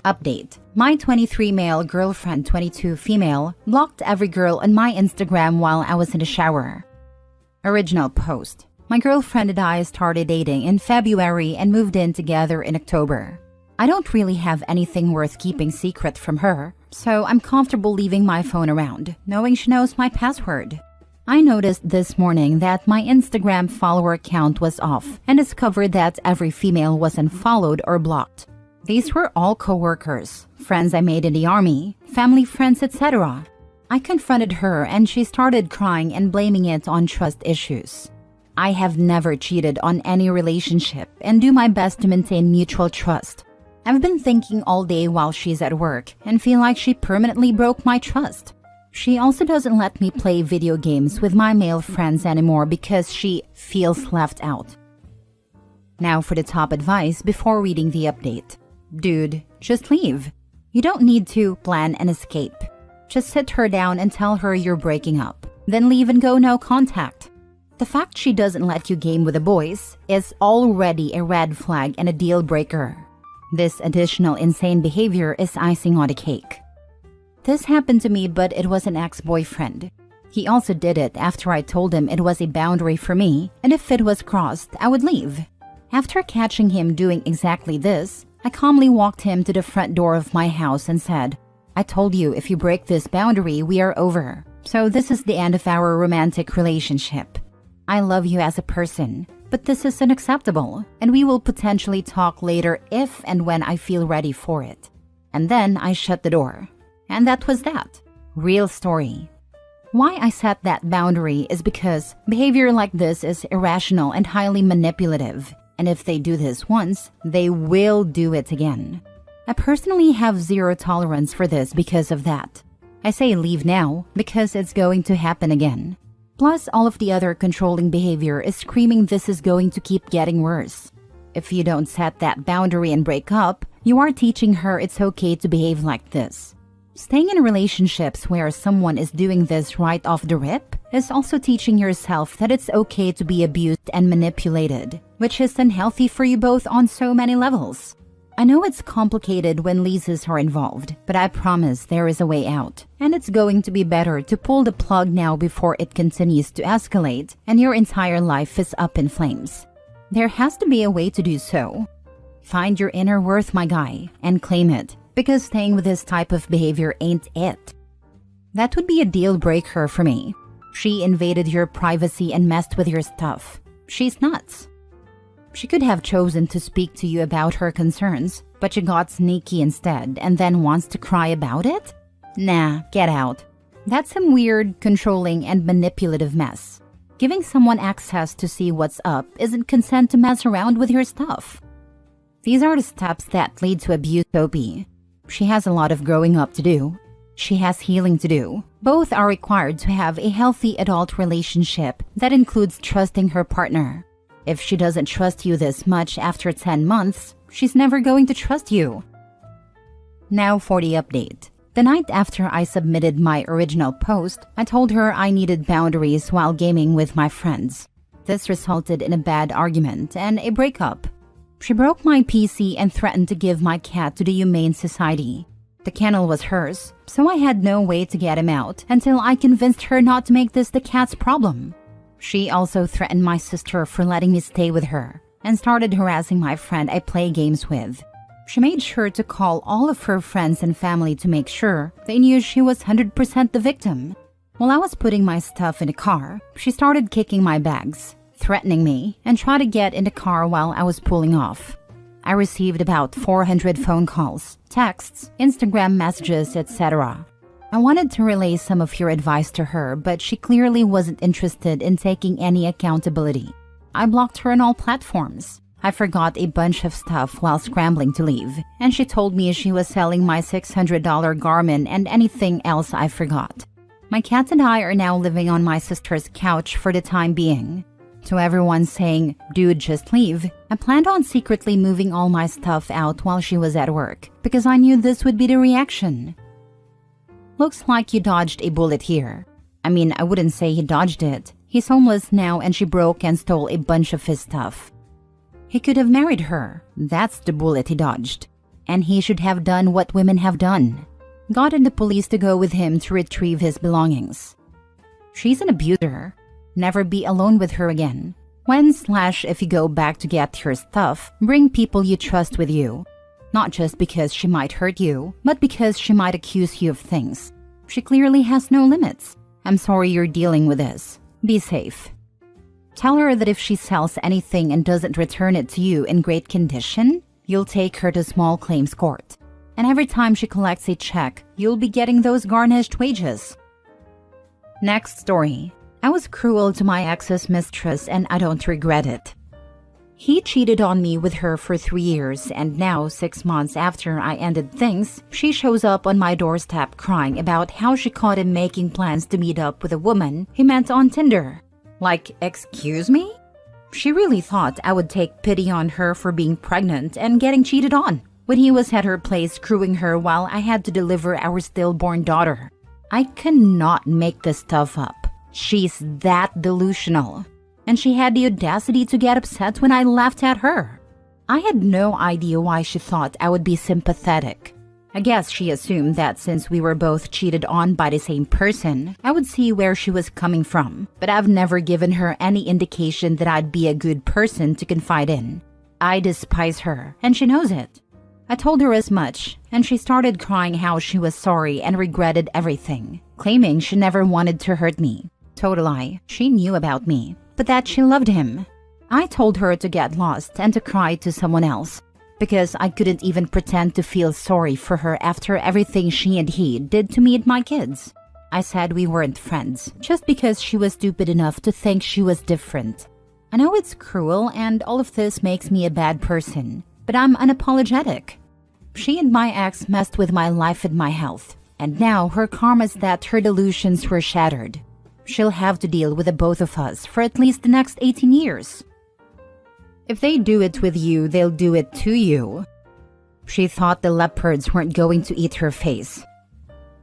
Update. My 23 male girlfriend 22 female blocked every girl on my Instagram while I was in the shower. Original post. My girlfriend and I started dating in February and moved in together in October. I don't really have anything worth keeping secret from her, so I'm comfortable leaving my phone around, knowing she knows my password. I noticed this morning that my Instagram follower count was off and discovered that every female was unfollowed or blocked. These were all co-workers, friends I made in the army, family friends, etc. I confronted her and she started crying and blaming it on trust issues. I have never cheated on any relationship and do my best to maintain mutual trust. I've been thinking all day while she's at work and feel like she permanently broke my trust. She also doesn't let me play video games with my male friends anymore because she feels left out. Now for the top advice before reading the update. Dude, just leave. You don't need to plan an escape. Just sit her down and tell her you're breaking up. Then leave and go no contact. The fact she doesn't let you game with the boys is already a red flag and a deal breaker. This additional insane behavior is icing on the cake. This happened to me, but it was an ex-boyfriend. He also did it after I told him it was a boundary for me, and if it was crossed, I would leave. After catching him doing exactly this, I calmly walked him to the front door of my house and said, I told you if you break this boundary, we are over. So this is the end of our romantic relationship. I love you as a person, but this is unacceptable, and we will potentially talk later if and when I feel ready for it. And then I shut the door. And that was that. Real story. Why I set that boundary is because behavior like this is irrational and highly manipulative. And if they do this once, they will do it again. I personally have zero tolerance for this because of that. I say leave now because it's going to happen again. Plus, all of the other controlling behavior is screaming this is going to keep getting worse. If you don't set that boundary and break up, you are teaching her it's okay to behave like this. Staying in relationships where someone is doing this right off the rip is also teaching yourself that it's okay to be abused and manipulated, which is unhealthy for you both on so many levels. I know it's complicated when leases are involved, but I promise there is a way out, and it's going to be better to pull the plug now before it continues to escalate and your entire life is up in flames. There has to be a way to do so. Find your inner worth, my guy, and claim it, because staying with this type of behavior ain't it. That would be a deal breaker for me. She invaded your privacy and messed with your stuff. She's nuts. She could have chosen to speak to you about her concerns, but you got sneaky instead and then wants to cry about it? Nah, get out. That's some weird, controlling, and manipulative mess. Giving someone access to see what's up isn't consent to mess around with your stuff. These are the steps that lead to abuse, Sophie. She has a lot of growing up to do. She has healing to do. Both are required to have a healthy adult relationship that includes trusting her partner. If she doesn't trust you this much after 10 months, she's never going to trust you. Now for the update. The night after I submitted my original post, I told her I needed boundaries while gaming with my friends. This resulted in a bad argument and a breakup. She broke my PC and threatened to give my cat to the Humane Society. The kennel was hers, so I had no way to get him out until I convinced her not to make this the cat's problem. She also threatened my sister for letting me stay with her and started harassing my friend I play games with. She made sure to call all of her friends and family to make sure they knew she was 100% the victim. While I was putting my stuff in the car, she started kicking my bags, threatening me, and tried to get in the car while I was pulling off. I received about 400 phone calls, texts, Instagram messages, etc. I wanted to relay some of your advice to her, but she clearly wasn't interested in taking any accountability. I blocked her on all platforms. I forgot a bunch of stuff while scrambling to leave, and she told me she was selling my $600 Garmin and anything else I forgot. My cat and I are now living on my sister's couch for the time being. To everyone saying, dude, just leave, I planned on secretly moving all my stuff out while she was at work, because I knew this would be the reaction. Looks like you dodged a bullet here. I mean, I wouldn't say he dodged it. He's homeless now and she broke and stole a bunch of his stuff. He could have married her. That's the bullet he dodged. and he should have done what women have done. Gotten the police to go with him to retrieve his belongings. She's an abuser. Never be alone with her again. If you go back to get your stuff, bring people you trust with you. Not just because she might hurt you, but because she might accuse you of things. She clearly has no limits. I'm sorry you're dealing with this. Be safe. Tell her that if she sells anything and doesn't return it to you in great condition, you'll take her to small claims court. And every time she collects a check, you'll be getting those garnished wages. Next story. I was cruel to my ex's mistress and I don't regret it. He cheated on me with her for 3 years, and now 6 months after I ended things, she shows up on my doorstep crying about how she caught him making plans to meet up with a woman he met on Tinder. Like, excuse me? She really thought I would take pity on her for being pregnant and getting cheated on when he was at her place screwing her while I had to deliver our stillborn daughter. I cannot make this stuff up. She's that delusional. And she had the audacity to get upset when I laughed at her. I had no idea why she thought I would be sympathetic. I guess she assumed that since we were both cheated on by the same person, I would see where she was coming from. But I've never given her any indication that I'd be a good person to confide in. I despise her, and she knows it. I told her as much, and she started crying how she was sorry and regretted everything, claiming she never wanted to hurt me. Total lie. She knew about me, but that she loved him. I told her to get lost and to cry to someone else, because I couldn't even pretend to feel sorry for her after everything she and he did to me and my kids. I said we weren't friends, just because she was stupid enough to think she was different. I know it's cruel and all of this makes me a bad person, but I'm unapologetic. She and my ex messed with my life and my health, and now her karma's that her delusions were shattered. She'll have to deal with the both of us for at least the next 18 years. If they do it with you, they'll do it to you. She thought the leopards weren't going to eat her face.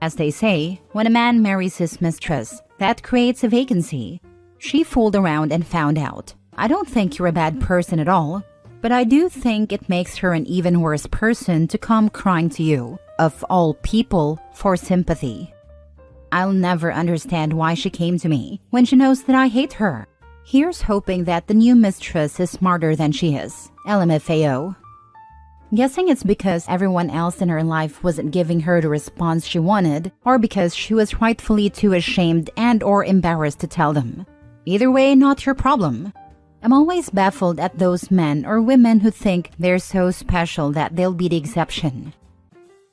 As they say, when a man marries his mistress, that creates a vacancy. She fooled around and found out. I don't think you're a bad person at all, but I do think it makes her an even worse person to come crying to you, of all people, for sympathy. I'll never understand why she came to me when she knows that I hate her. Here's hoping that the new mistress is smarter than she is. LMFAO. Guessing it's because everyone else in her life wasn't giving her the response she wanted, or because she was rightfully too ashamed and or embarrassed to tell them. Either way, not your problem. I'm always baffled at those men or women who think they're so special that they'll be the exception.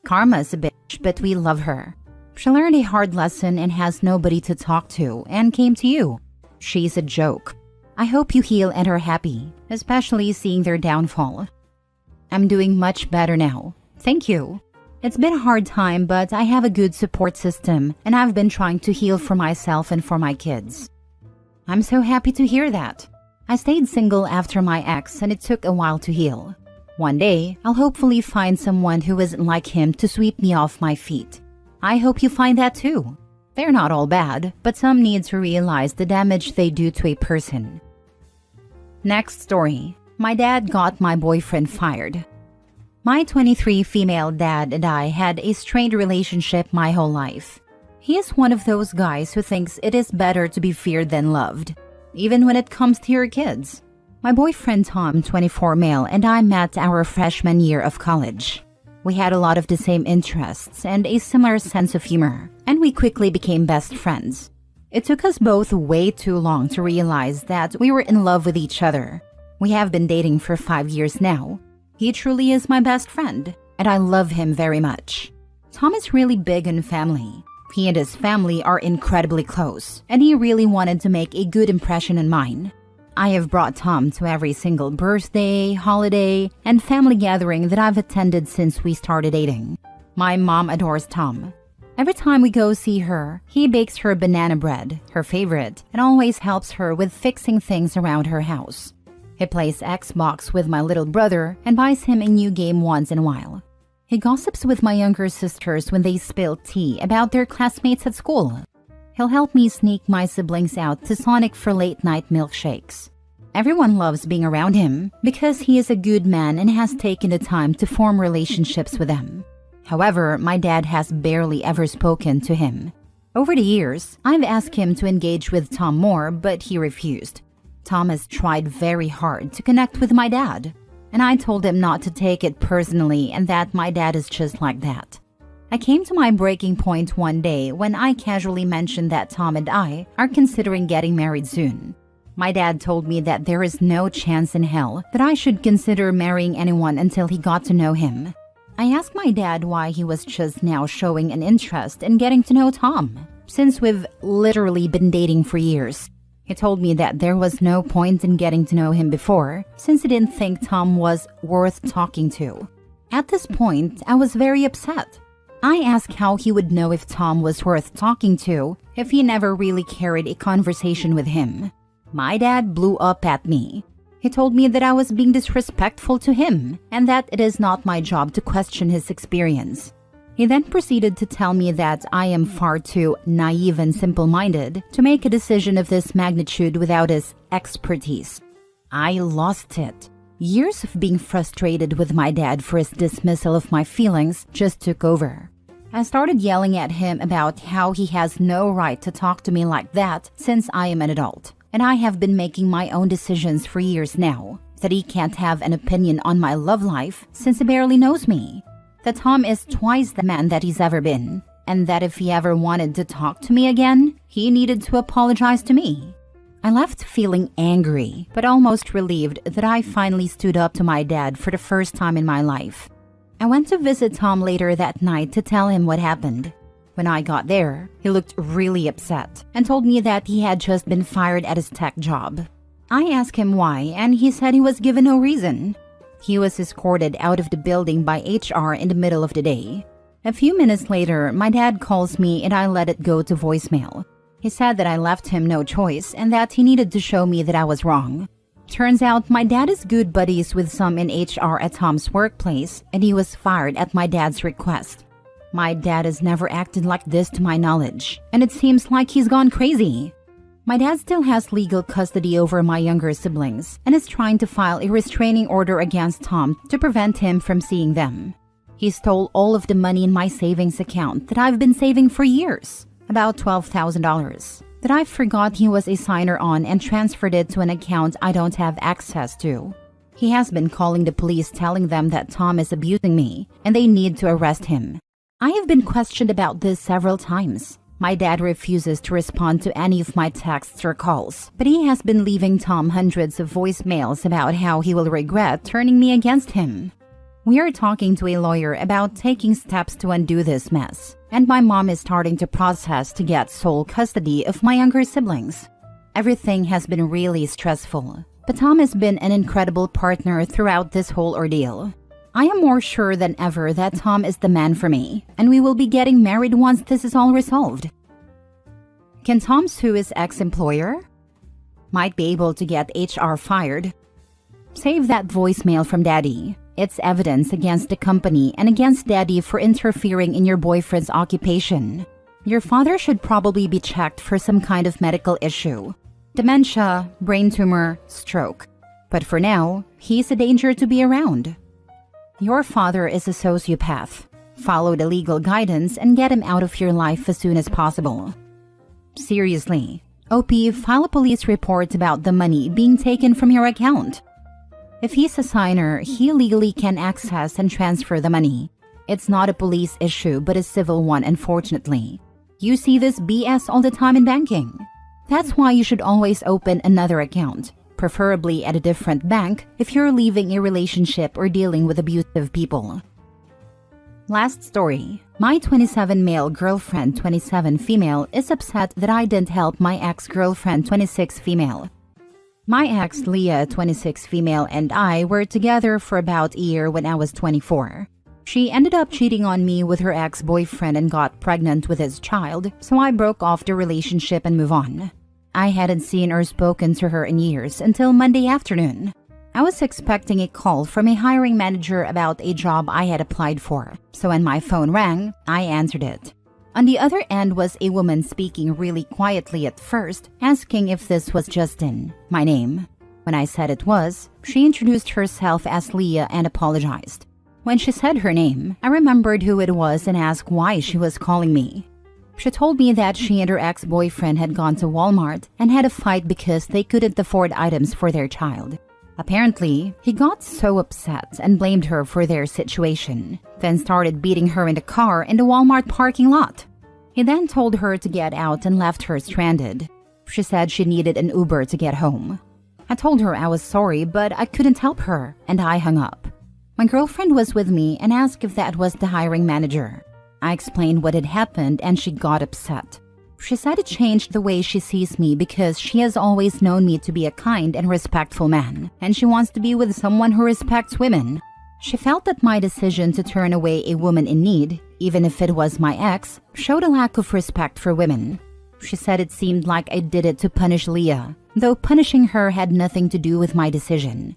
Karma's a bitch, but we love her. She learned a hard lesson and has nobody to talk to and came to you. She's a joke. I hope you heal and are happy, especially seeing their downfall. I'm doing much better now. Thank you. It's been a hard time, but I have a good support system and I've been trying to heal for myself and for my kids. I'm so happy to hear that. I stayed single after my ex and it took a while to heal. One day, I'll hopefully find someone who isn't like him to sweep me off my feet. I hope you find that too. They're not all bad, but some need to realize the damage they do to a person. Next story. My dad got my boyfriend fired. My 23 female dad and I had a strained relationship my whole life. He is one of those guys who thinks it is better to be feared than loved, even when it comes to your kids. My boyfriend Tom, 24 male, and I met our freshman year of college. We had a lot of the same interests and a similar sense of humor, and we quickly became best friends. It took us both way too long to realize that we were in love with each other. We have been dating for 5 years now. He truly is my best friend, and I love him very much. Tom is really big on family. He and his family are incredibly close, and he really wanted to make a good impression on mine. I have brought Tom to every single birthday, holiday, and family gathering that I've attended since we started dating. My mom adores Tom. Every time we go see her, he bakes her banana bread, her favorite, and always helps her with fixing things around her house. He plays Xbox with my little brother and buys him a new game once in a while. He gossips with my younger sisters when they spill tea about their classmates at school. He'll help me sneak my siblings out to Sonic for late-night milkshakes. Everyone loves being around him because he is a good man and has taken the time to form relationships with them. However, my dad has barely ever spoken to him. Over the years, I've asked him to engage with Tom more, but he refused. Tom has tried very hard to connect with my dad, and I told him not to take it personally and that my dad is just like that. I came to my breaking point one day when I casually mentioned that Tom and I are considering getting married soon. My dad told me that there is no chance in hell that I should consider marrying anyone until he got to know him. I asked my dad why he was just now showing an interest in getting to know Tom, since we've literally been dating for years. He told me that there was no point in getting to know him before, since he didn't think Tom was worth talking to. At this point, I was very upset. I asked how he would know if Tom was worth talking to if he never really carried a conversation with him. My dad blew up at me. He told me that I was being disrespectful to him and that it is not my job to question his experience. He then proceeded to tell me that I am far too naive and simple-minded to make a decision of this magnitude without his expertise. I lost it. Years of being frustrated with my dad for his dismissal of my feelings just took over. I started yelling at him about how he has no right to talk to me like that since I am an adult, and I have been making my own decisions for years now, that he can't have an opinion on my love life since he barely knows me, that Tom is twice the man that he's ever been, and that if he ever wanted to talk to me again, he needed to apologize to me. I left feeling angry, but almost relieved that I finally stood up to my dad for the first time in my life. I went to visit Tom later that night to tell him what happened. When I got there, he looked really upset and told me that he had just been fired at his tech job. I asked him why, and he said he was given no reason. He was escorted out of the building by HR in the middle of the day. A few minutes later, my dad calls me and I let it go to voicemail. He said that I left him no choice and that he needed to show me that I was wrong. Turns out my dad is good buddies with some in HR at Tom's workplace, and he was fired at my dad's request. My dad has never acted like this to my knowledge, and it seems like he's gone crazy. My dad still has legal custody over my younger siblings and is trying to file a restraining order against Tom to prevent him from seeing them. He stole all of the money in my savings account that I've been saving for years, about $12,000, that I forgot he was a signer on and transferred it to an account I don't have access to. He has been calling the police telling them that Tom is abusing me and they need to arrest him. I have been questioned about this several times. My dad refuses to respond to any of my texts or calls, but he has been leaving Tom hundreds of voicemails about how he will regret turning me against him. We are talking to a lawyer about taking steps to undo this mess, and my mom is starting to process to get sole custody of my younger siblings. Everything has been really stressful, but Tom has been an incredible partner throughout this whole ordeal. I am more sure than ever that Tom is the man for me, and we will be getting married once this is all resolved. Can Tom sue his ex-employer? Might be able to get HR fired. Save that voicemail from Daddy. It's evidence against the company and against Daddy for interfering in your boyfriend's occupation. Your father should probably be checked for some kind of medical issue. Dementia, brain tumor, stroke. But for now, he's a danger to be around. Your father is a sociopath. Follow the legal guidance and get him out of your life as soon as possible. Seriously, OP, file a police report about the money being taken from your account. If he's a signer, he legally can access and transfer the money. It's not a police issue, but a civil one, unfortunately. You see this BS all the time in banking. That's why you should always open another account, preferably at a different bank if you're leaving a relationship or dealing with abusive people. Last story. My 27 male girlfriend, 27 female, is upset that I didn't help my ex-girlfriend, 26 female. My ex, Leah, 26 female, and I were together for about a year when I was 24. She ended up cheating on me with her ex-boyfriend and got pregnant with his child, so I broke off the relationship and moved on. I hadn't seen or spoken to her in years until Monday afternoon. I was expecting a call from a hiring manager about a job I had applied for, so when my phone rang, I answered it. On the other end was a woman speaking really quietly at first, asking if this was Justin, my name. When I said it was, she introduced herself as Leah and apologized. When she said her name, I remembered who it was and asked why she was calling me. She told me that she and her ex-boyfriend had gone to Walmart and had a fight because they couldn't afford items for their child. Apparently, he got so upset and blamed her for their situation, then started beating her in the car in the Walmart parking lot. He then told her to get out and left her stranded. She said she needed an Uber to get home. I told her I was sorry, but I couldn't help her, and I hung up. My girlfriend was with me and asked if that was the hiring manager. I explained what had happened and she got upset. She said it changed the way she sees me because she has always known me to be a kind and respectful man, and she wants to be with someone who respects women. She felt that my decision to turn away a woman in need, even if it was my ex, showed a lack of respect for women. She said it seemed like I did it to punish Leah, though punishing her had nothing to do with my decision.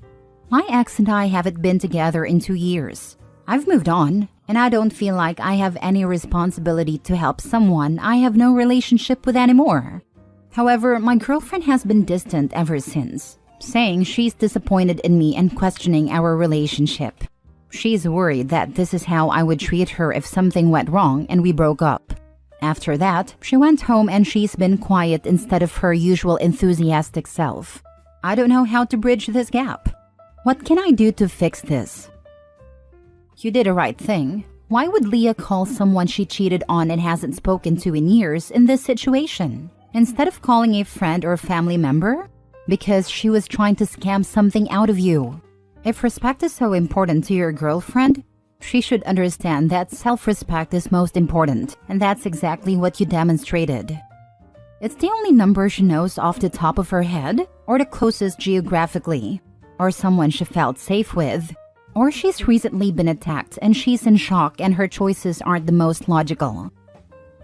My ex and I haven't been together in 2 years. I've moved on, and I don't feel like I have any responsibility to help someone I have no relationship with anymore. However, my girlfriend has been distant ever since, saying she's disappointed in me and questioning our relationship. She's worried that this is how I would treat her if something went wrong and we broke up. After that, she went home and she's been quiet instead of her usual enthusiastic self. I don't know how to bridge this gap. What can I do to fix this? You did the right thing. Why would Leah call someone she cheated on and hasn't spoken to in years in this situation, instead of calling a friend or family member? Because she was trying to scam something out of you. If respect is so important to your girlfriend, she should understand that self-respect is most important, and that's exactly what you demonstrated. It's the only number she knows off the top of her head, or the closest geographically, or someone she felt safe with. Or she's recently been attacked and she's in shock and her choices aren't the most logical.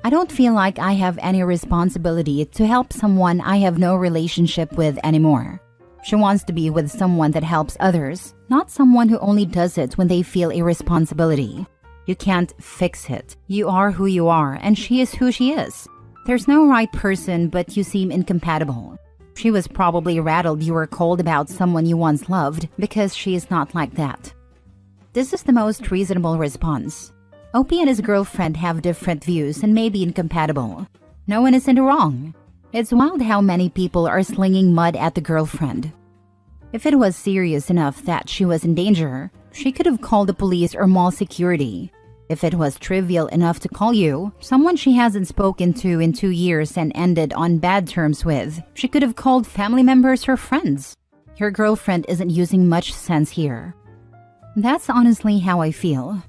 I don't feel like I have any responsibility to help someone I have no relationship with anymore. She wants to be with someone that helps others, not someone who only does it when they feel a responsibility. You can't fix it. You are who you are and she is who she is. There's no right person, but you seem incompatible. She was probably rattled you were cold about someone you once loved because she is not like that. This is the most reasonable response. Opie and his girlfriend have different views and may be incompatible. No one is in the wrong. It's wild how many people are slinging mud at the girlfriend. If it was serious enough that she was in danger, she could have called the police or mall security. If it was trivial enough to call you, someone she hasn't spoken to in 2 years and ended on bad terms with, she could have called family members or friends. Your girlfriend isn't using much sense here. That's honestly how I feel.